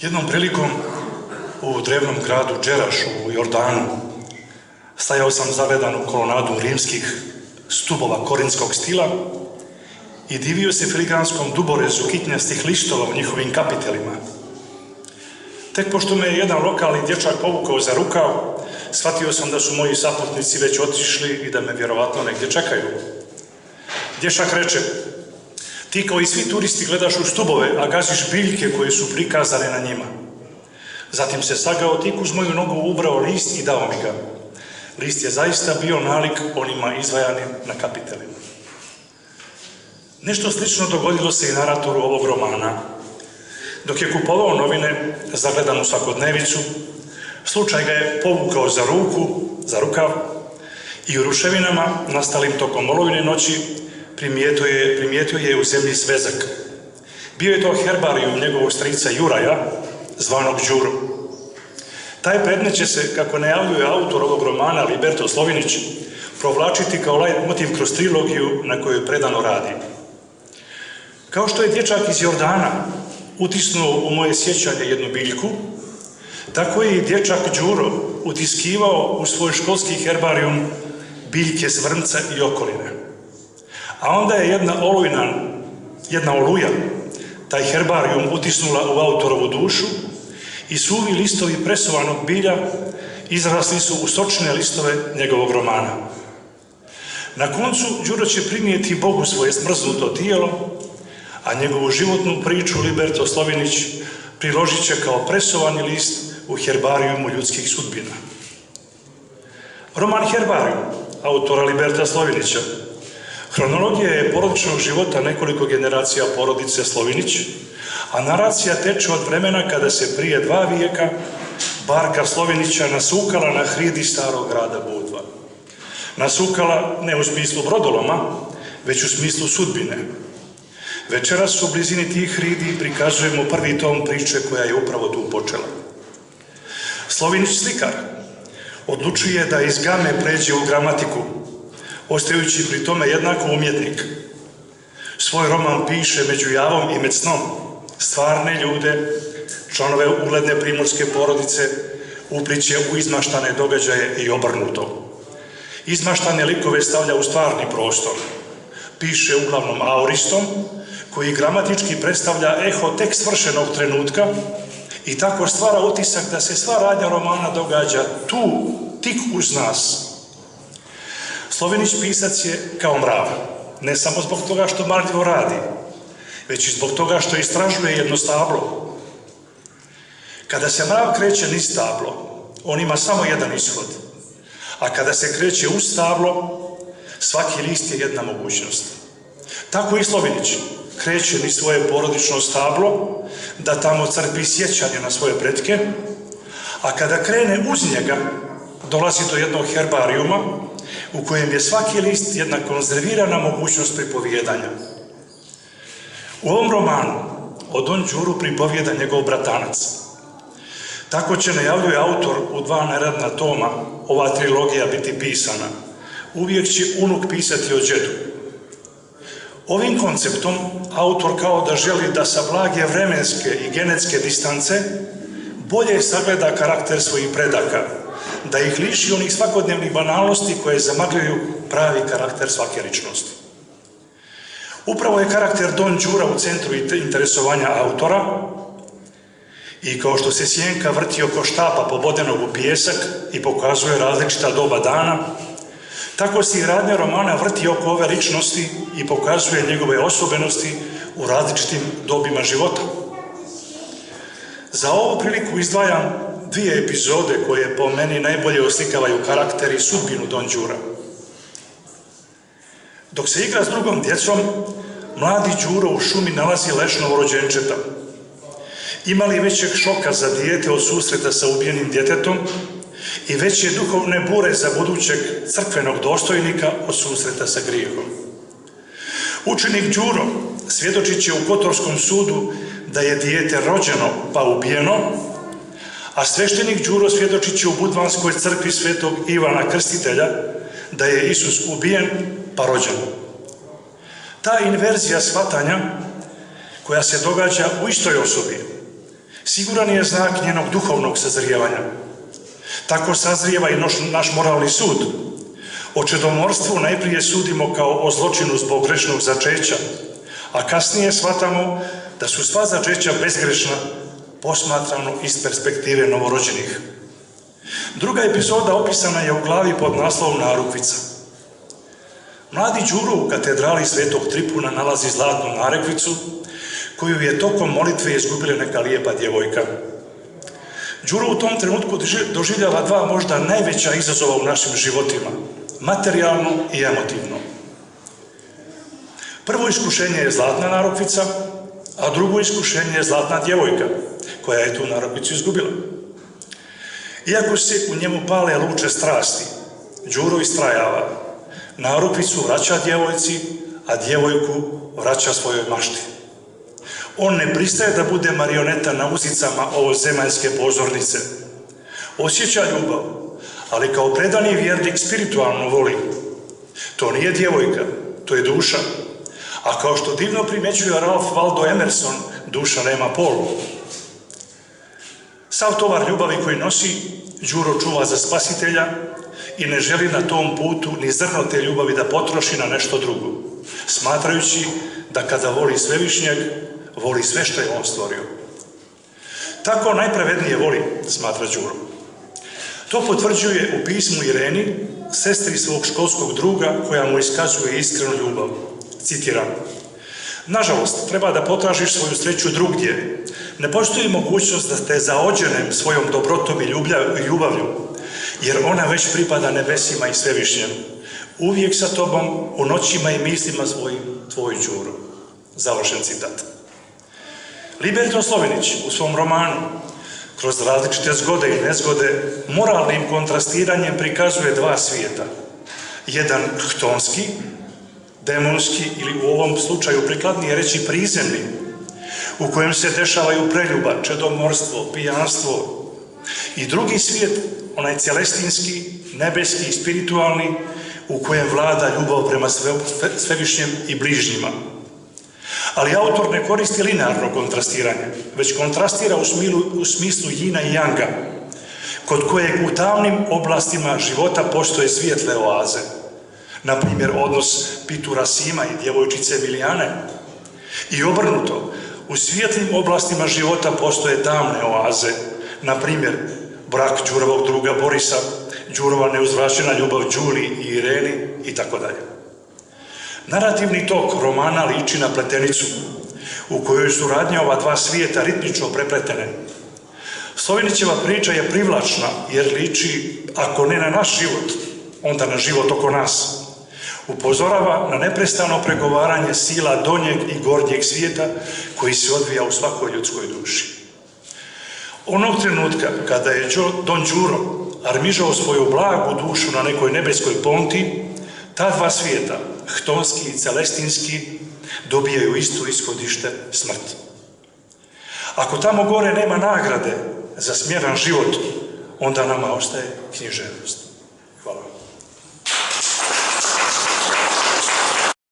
Jednom prilikom u drevnom gradu Džeraš u Jordanu stajao sam zavedan u kolonadu rimskih stubova korinskog stila i divio se filigranskom duborezu kitnjastih listova u njihovim kapitelima. Tek pošto me je jedan lokalni dječak povukao za rukav, shvatio sam da su moji saputnici već otišli i da me vjerovatno negdje čekaju. Dječak reče: "Ti kao i svi turisti gledaš u stubove, a gaziš biljke koje su prikazane na njima." Zatim se sagao tik uz moju nogu, ubrao list i dao mi ga. List je zaista bio nalik onima izvajanim na kapitelima. Nešto slično dogodilo se i naratoru ovog romana. Dok je kupovao novine za gledanu svakodnevicu, slučaj ga je povukao za rukav i u ruševinama nastalim tokom olujne noći primijetio je u zemlji svezak. Bio je to herbarijum njegovog strica Juraja, zvanog Đuro. Taj predmet će se, kako najavljuje autor ovog romana Liberto Slovinić, provlačiti kao motiv kroz trilogiju na kojoj predano radi. Kao što je dječak iz Jordana utisnuo u moje sjećanje jednu biljku, tako je i dječak Đuro utiskivao u svoj školski herbarijum biljke s Vrmca i okoline. A onda je jedna oluja taj herbarijum utisnula u autorovu dušu i suvi listovi presovanog bilja izrasli su u sočne listove njegovog romana. Na koncu Đuro će primijeti Bogu svoje smrznuto tijelo, a njegovu životnu priču Liberto Slovinić priložit će kao presovani list u herbarijumu ljudskih sudbina. Roman Herbarijum autora Liberta Slovinića hronologija je porodičnog života nekoliko generacija porodice Slovinić, a naracija teče od vremena kada se prije 2 vijeka barka Slovinića nasukala na hridi starog grada Budva. Nasukala ne u smislu brodoloma, već u smislu sudbine. Večeras u blizini tih hridi prikazujemo prvi tom priče koja je upravo tu počela. Slovinić slikar odlučuje da iz game pređe u gramatiku, ostajući pri tome jednako umjetnik. Svoj roman piše među javom i med snom, stvarne ljude, članove ugledne primorske porodice, upliće u izmaštane događaje i obrnuto. Izmaštane likove stavlja u stvarni prostor. Piše uglavnom aoristom, koji gramatički predstavlja eho tek svršenog trenutka i tako stvara utisak da se sva radnja romana događa tu, tik uz nas. Slovinić pisac je kao mrav, ne samo zbog toga što marljivo radi, već i zbog toga što istražuje jedno stablo. Kada se mrav kreće niz stablo, on ima samo jedan ishod, a kada se kreće uz stablo, svaki list je jedna mogućnost. Tako i Slovinić kreće niz svoje porodično stablo, da tamo crpi sjećanje na svoje pretke, a kada krene uz njega, dolazi do jednog herbarijuma u kojem je svaki list jedna konzervirana mogućnost pripovijedanja. U ovom romanu o Don Đuru pripovijeda njegov bratanac. Tako će, najavljuje autor, u 2 neradna toma ova trilogija biti pisana. Uvijek će unuk pisati o džedu. Ovim konceptom autor kao da želi da sa blage vremenske i genetske distance bolje sagleda karakter svojih predaka, da ih liši onih svakodnevnih banalnosti koje zamagljuju pravi karakter svake ličnosti. Upravo je karakter Don Đura u centru interesovanja autora i kao što se sjenka vrti oko štapa pobodenog u pijesak i pokazuje različita doba dana, tako se i radnja romana vrti oko ove ličnosti i pokazuje njegove osobenosti u različitim dobima života. Za ovu priliku izdvajam 2 epizode koje po meni najbolje oslikavaju karakter i sudbinu Don Đura. Dok se igra s drugom djecom, mladi Đuro u šumi nalazi leš novorođenčeta. Ima li većeg šoka za dijete od susreta sa ubijenim djetetom i veće duhovne bure za budućeg crkvenog dostojnika od susreta sa grijehom? Učenik Đuro svjedočit će u Kotorskom sudu da je dijete rođeno pa ubijeno, a sveštenik Đuro svjedočit će u Budvanskoj crkvi svetog Ivana Krstitelja da je Isus ubijen pa rođen. Ta inverzija shvatanja koja se događa u istoj osobi siguran je znak njenog duhovnog sazrijevanja. Tako sazrijeva i naš moralni sud. O čedomorstvu najprije sudimo kao o zločinu zbog grešnog začeća, a kasnije shvatamo da su sva začeća bezgrešna, posmatrano iz perspektive novorođenih. Druga epizoda opisana je u glavi pod naslovom Narukvica. Mladi Đuro u katedrali Svetog Tripuna nalazi zlatnu narekvicu, koju je tokom molitve izgubila neka lijepa djevojka. Đuro u tom trenutku doživljava dva možda najveća izazova u našim životima, materijalno i emotivno. Prvo iskušenje je zlatna narukvica, a drugo iskušenje je zlatna djevojka, koja je tu narukvicu izgubila. Iako se u njemu pale luče strasti, Đuro istrajava. Narukvicu vraća djevojci, a djevojku vraća svojoj mašti. On ne pristaje da bude marioneta na uzicama ovozemaljske pozornice. Osjeća ljubav, ali kao predani vjernik spiritualno voli. To nije djevojka, to je duša. A kao što divno primjećuje Ralph Waldo Emerson, duša nema pol. Sav tovar ljubavi koji nosi, Đuro čuva za Spasitelja i ne želi na tom putu ni zrno te ljubavi da potroši na nešto drugo, smatrajući da kada voli Svevišnjeg, voli sve što je on stvorio. Tako najpravednije voli, smatra Đuro. To potvrđuje u pismu Ireni, sestri svog školskog druga, koja mu iskazuje iskrenu ljubav. Citiram: nažalost, treba da potražiš svoju sreću drugdje. Ne postoji mogućnost da te zaođenem svojom dobrotom i ljubavlju, jer ona već pripada nebesima i Svevišnjem. Uvijek sa tobom, u noćima i mislima svojim, tvoj Đuro. Završen citat. Liberto Slovinić u svom romanu kroz različite zgode i nezgode moralnim kontrastiranjem prikazuje dva svijeta. Jedan htonski, demonski ili u ovom slučaju prikladnije reći prizemni, u kojem se dešavaju preljuba, čedomorstvo, pijanstvo, i drugi svijet, onaj celestinski, nebeski i spiritualni, u kojem vlada ljubav prema Svevišnjem i bližnjima. Ali autor ne koristi linearno kontrastiranje, već kontrastira u smislu jina i janga, kod kojeg u tamnim oblastima života postoje svijetle oaze. Na primjer, odnos Pitura Sima i djevojčice Milijane. I obrnuto, u svijetlim oblastima života postoje tamne oaze. Na primjer, brak Đurovog druga Borisa, Đurova neuzvraćena ljubav Đuli i Ireni itd. Narativni tok romana liči na pletenicu, u kojoj su radnje ova dva svijeta ritmično prepletene. Slovinićeva priča je privlačna jer liči, ako ne na naš život, onda na život oko nas. Upozorava na neprestano pregovaranje sila donjeg i gornjeg svijeta koji se odvija u svakoj ljudskoj duši. Onog trenutka kada je Don Đuro armižao svoju blagu dušu na nekoj nebeskoj ponti, ta dva svijeta, htonski i celestinski, dobijaju isto ishodište, smrt. Ako tamo gore nema nagrade za smjeran život, onda nama ostaje književnost.